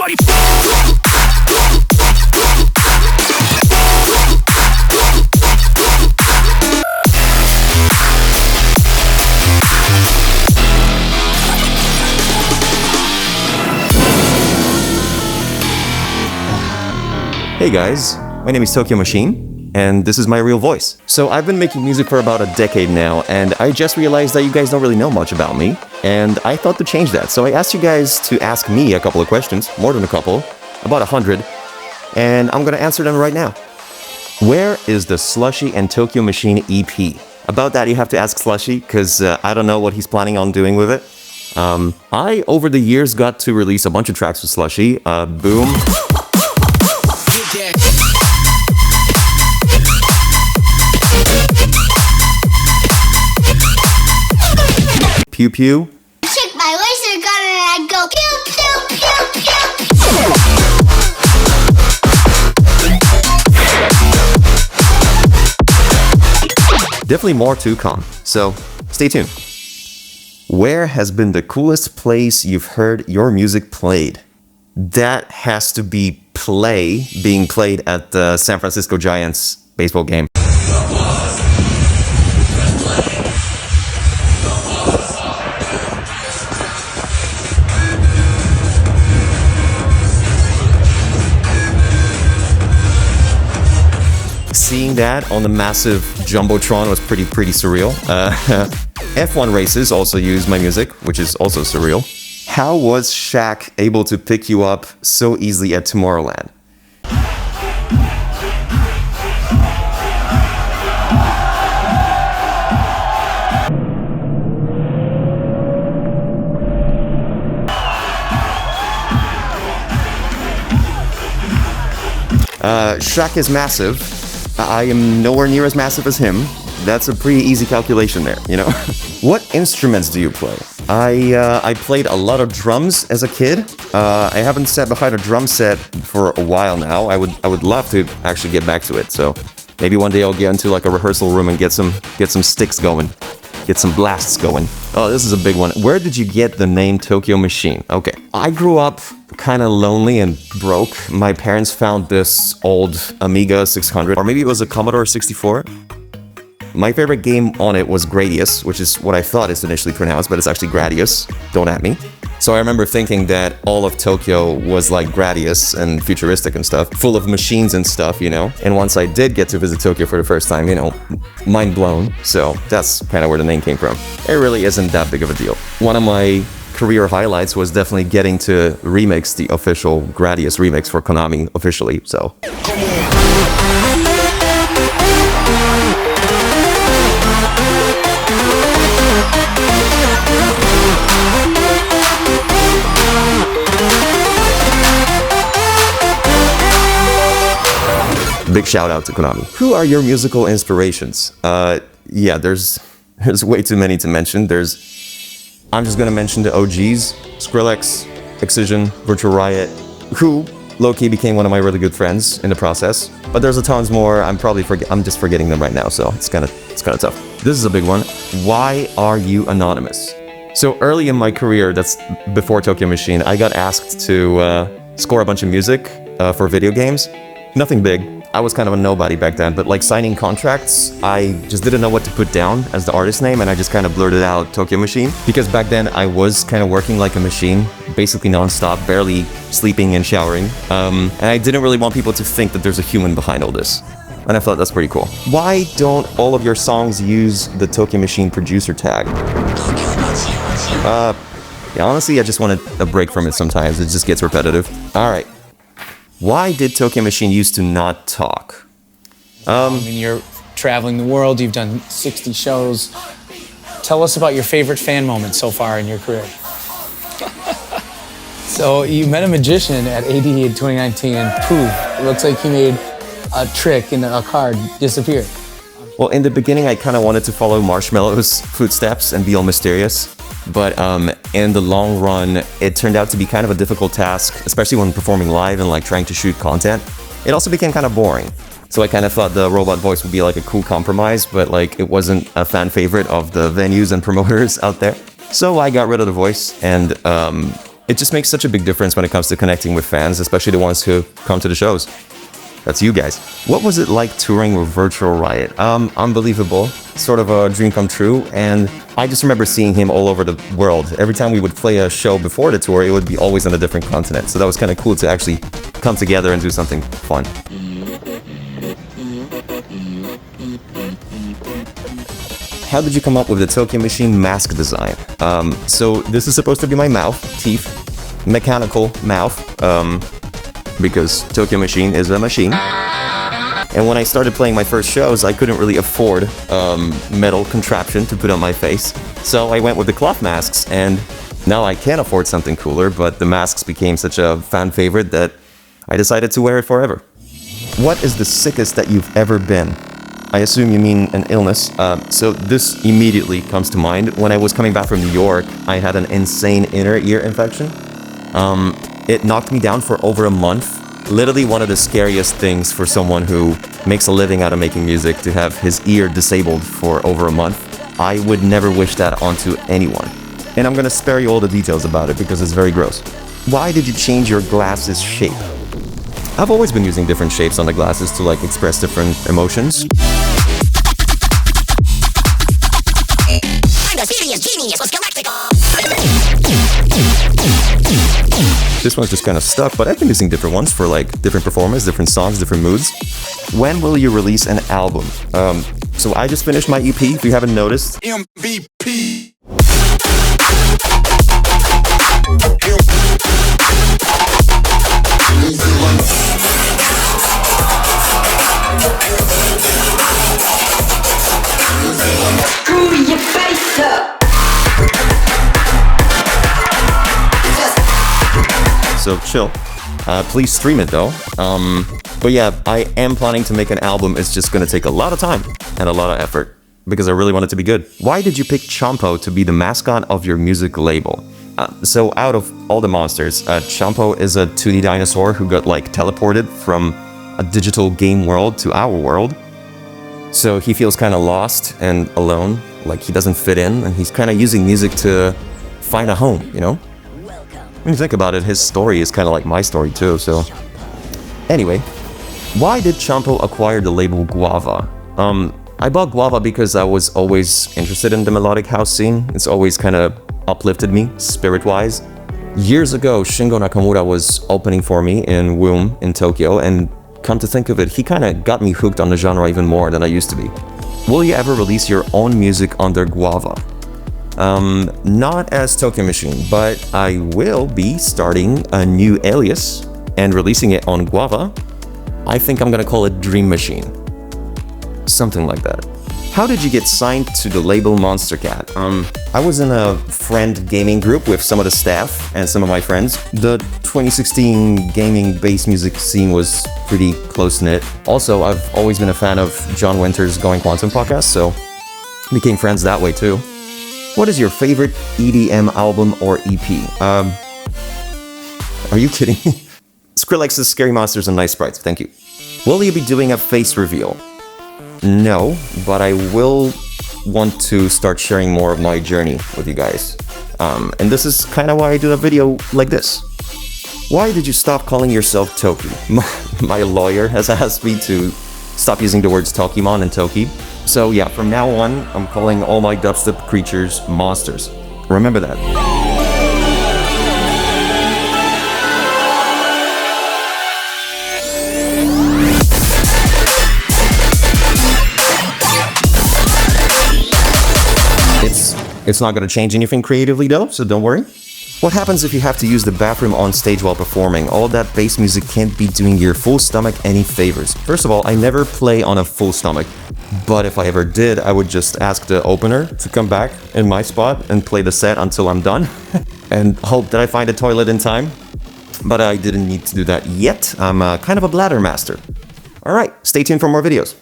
Everybody. Hey guys, my name is Tokyo Machine, and this is my real voice. So I've been making music for about a decade now, and I just realized that you guys don't really know much about me, and I thought to change that. So I asked you guys to ask me a couple of questions, more than a couple, about 100, and I'm gonna answer them right now. Where is the Slushy and Tokyo Machine EP? About that you have to ask Slushy, because I don't know what he's planning on doing with it. I, over the years, got to release a bunch of tracks with Slushy. Boom. Pew pew. Check my laser gun and I go pew pew pew pew. Definitely more to come, so stay tuned. Where has been the coolest place you've heard your music played? That has to be being played at the San Francisco Giants baseball game. Seeing that on the massive Jumbotron was pretty surreal. F1 races also use my music, which is also surreal. How was Shaq able to pick you up so easily at Tomorrowland? Shaq is massive. I am nowhere near as massive as him. That's a pretty easy calculation there, you know? What instruments do you play? I played a lot of drums as a kid. I haven't sat behind a drum set for a while now. I would love to actually get back to it. So maybe one day I'll get into like a rehearsal room and get some sticks going, get some blasts going. Oh, this is a big one. Where did you get the name Tokyo Machine? Okay, I grew up kind of lonely and broke. My parents found this old Amiga 600, or maybe it was a Commodore 64. My favorite game on it was Gradius, which is what I thought it's initially pronounced, but it's actually Gradius. Don't at me. So I remember thinking that all of Tokyo was like Gradius and futuristic and stuff, full of machines and stuff, you know? And once I did get to visit Tokyo for the first time, you know, mind blown. So that's kind of where the name came from. It really isn't that big of a deal. One of my career highlights was definitely getting to remix the official Gradius remix for Konami officially, so. Big shout out to Konami. Who are your musical inspirations? Yeah, there's way too many to mention. I'm just gonna mention the OGs: Skrillex, Excision, Virtual Riot, who low-key became one of my really good friends in the process. But there's a tons more. I'm just forgetting them right now, so it's kind of tough. This is a big one. Why are you anonymous? So early in my career, that's before Tokyo Machine, I got asked to score a bunch of music for video games. Nothing big. I was kind of a nobody back then, but like signing contracts, I just didn't know what to put down as the artist name, and I just kind of blurted out Tokyo Machine. Because back then I was kind of working like a machine, basically non-stop, barely sleeping and showering. And I didn't really want people to think that there's a human behind all this. And I thought that's pretty cool. Why don't all of your songs use the Tokyo Machine producer tag? Yeah, honestly, I just wanted a break from it sometimes. It just gets repetitive. All right. Why did Tokyo Machine used to not talk? I mean, you're traveling the world, you've done 60 shows. Tell us about your favorite fan moment so far in your career. So you met a magician at AD in 2019 and poof, it looks like he made a trick and a card disappear. Well, in the beginning, I kind of wanted to follow Marshmallow's footsteps and be all mysterious. But in the long run, it turned out to be kind of a difficult task, especially when performing live and like trying to shoot content. It also became kind of boring. So I kind of thought the robot voice would be like a cool compromise, but like it wasn't a fan favorite of the venues and promoters out there. So I got rid of the voice, and It just makes such a big difference when it comes to connecting with fans, especially the ones who come to the shows. That's you guys. What was it like touring with Virtual Riot? Unbelievable. Sort of a dream come true. And I just remember seeing him all over the world. Every time we would play a show before the tour, it would be always on a different continent. So that was kind of cool to actually come together and do something fun. How did you come up with the Tokyo Machine mask design? So this is supposed to be my mouth, teeth, mechanical mouth. Because Tokyo Machine is a machine. And when I started playing my first shows, I couldn't really afford metal contraption to put on my face. So I went with the cloth masks, and now I can afford something cooler, but the masks became such a fan favorite that I decided to wear it forever. What is the sickest that you've ever been? I assume you mean an illness. So this immediately comes to mind. When I was coming back from New York, I had an insane inner ear infection. It knocked me down for over a month. Literally one of the scariest things for someone who makes a living out of making music, to have his ear disabled for over a month. I would never wish that onto anyone. And I'm gonna spare you all the details about it because it's very gross. Why did you change your glasses shape? I've always been using different shapes on the glasses to like express different emotions. I'm a serious genius with Galactica. This one's just kind of stuck, but I've been using different ones for like different performances, different songs, different moods. When will you release an album? So I just finished my EP, if you haven't noticed. MVP. Screw your face up. So chill. Please stream it though. But yeah, I am planning to make an album. It's just gonna take a lot of time and a lot of effort because I really want it to be good. Why did you pick Champo to be the mascot of your music label? So out of all the monsters, Champo is a 2D dinosaur who got like teleported from a digital game world to our world. So he feels kind of lost and alone, like he doesn't fit in, and he's kind of using music to find a home, you know? When you think about it, his story is kind of like my story too, so... Anyway, why did Champo acquire the label Guava? I bought Guava because I was always interested in the melodic house scene. It's always kind of uplifted me, spirit-wise. Years ago, Shingo Nakamura was opening for me in WOMB in Tokyo, and come to think of it, he kind of got me hooked on the genre even more than I used to be. Will you ever release your own music under Guava? Not as Tokyo Machine, but I will be starting a new alias and releasing it on Guava. I think I'm gonna call it Dream Machine. Something like that. How did you get signed to the label Monstercat? I was in a friend gaming group with some of the staff and some of my friends. The 2016 gaming bass music scene was pretty close-knit. Also, I've always been a fan of John Winter's Going Quantum podcast, so became friends that way too. What is your favorite EDM album or EP? Are you kidding me? Skrillex's Scary Monsters and Nice Sprites, thank you. Will you be doing a face reveal? No, but I will want to start sharing more of my journey with you guys. And this is kind of why I do a video like this. Why did you stop calling yourself Toki? My lawyer has asked me to stop using the words Tokimon and Toki. So yeah, from now on, I'm calling all my dubstep creatures monsters. Remember that. It's not gonna change anything creatively though, so don't worry. What happens if you have to use the bathroom on stage while performing? All that bass music can't be doing your full stomach any favors. First of all, I never play on a full stomach, but if I ever did, I would just ask the opener to come back in my spot and play the set until I'm done, and hope that I find a toilet in time. But I didn't need to do that yet. I'm kind of a bladder master. Alright, stay tuned for more videos.